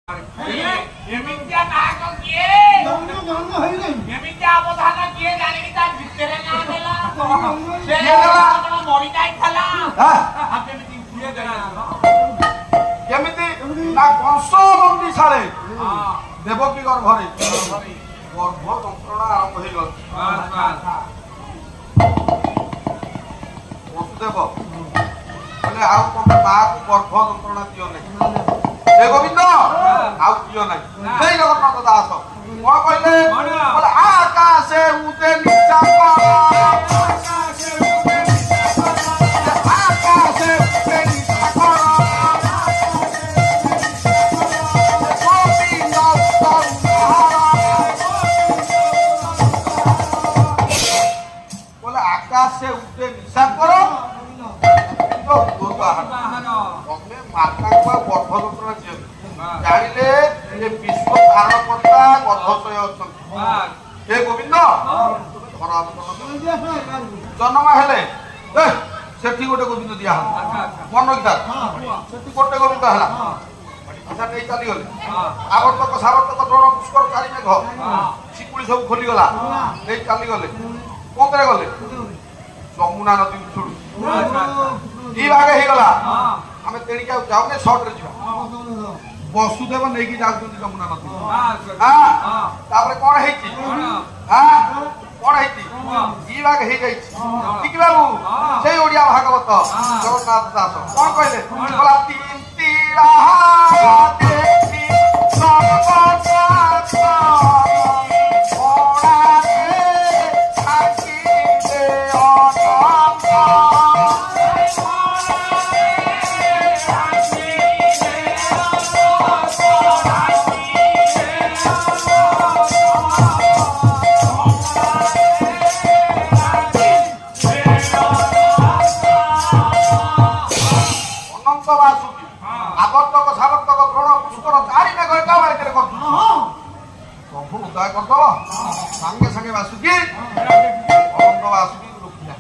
ଏମିତିଆ ନାୟକ କିଏ? ଏମିତିଆ ଅବଧାନ କିଏ ଜାଣିନି ତା ଭିତରେ ନା ଦେଲା ସେ କଣ ମରି ଯାଇଥିଲା କେମିତି କିଏ ଦେଲା କେମିତି ନା କଂସ ବନ୍ଦିଶାଳେ ଦେବକୀ ଗର୍ଭରେ ଗର୍ଭ ଯନ୍ତ୍ରଣା ଆରମ୍ଭ ହେଇଗଲା। ବସୁଦେବ କହିଲେ ଆଉ କଣ ମାକୁ ଗର୍ଭ ଯନ୍ତ୍ରଣା ଦିଅ ନାହିଁ ହେ ଗୋବିନ୍ଦ ଆଉ ଦିଅ ନାହିଁ। ସେଇ ଜଗନ୍ନାଥ ଦାସ କଣ କହିଲେ ଆକାଶେ ଉଦେ ନିଚାକ ଆକାଶେ ଉଦେ ନିଚାକ बोले आकाश से उठे निशा करो तमें माता को गर्भ यंत्रणा दिए जानिले ये विश्व धारणकर्ता गर्भशय हे गोविंद जन्म हेले सेठी गोटे गोविंद दिया मन रखा सेठी गोटे गोविंद है अच्छा नहीं चली गले आवर्तक सावर्तक द्रोण पुष्कर चारि मेघ शिकुड़ी सब खोली गला नहीं चली गले कोतरे गले यमुना नदी छुड़ दी भागे ही गला हमें तेणी क्या जाओगे शॉर्ट रे जीवा वसुदेव नहीं की जाउछन यमुना नदी हां तापर कोन हेची हां कोन हेची दी भागे ही जाई ठीक बाबू सेई ओडिया भागवत जगन्नाथ दास कोन कहले बोला तीन तीरा देखी आवर्तक सावर्तक द्रोण पुष्कर चारि मेघ एका बारे प्रभु उदय करदो संगे संगे वासुकी अनंत वासुकी रुकिला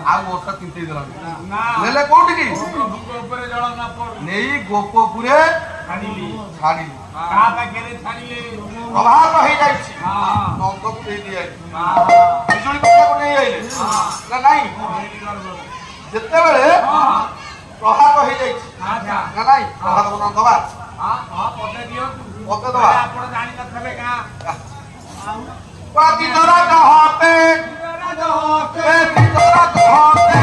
आ मोटा चिंते देला लेले कोठी की ऊपर जळ ना पड़ नेई गोपपुरे छाड़िली का पाखेरे छाड़िले प्रभात हो जाई छी नंद को दे दिया बिजुली पक्का को नहीं आइले ना नहीं जत्ते बेले प्रभात हो जाई छी ना नहीं प्रभात को दबा पते दियो पते दबा आपण जानि न थले का पाती दरा कहते दरा कहते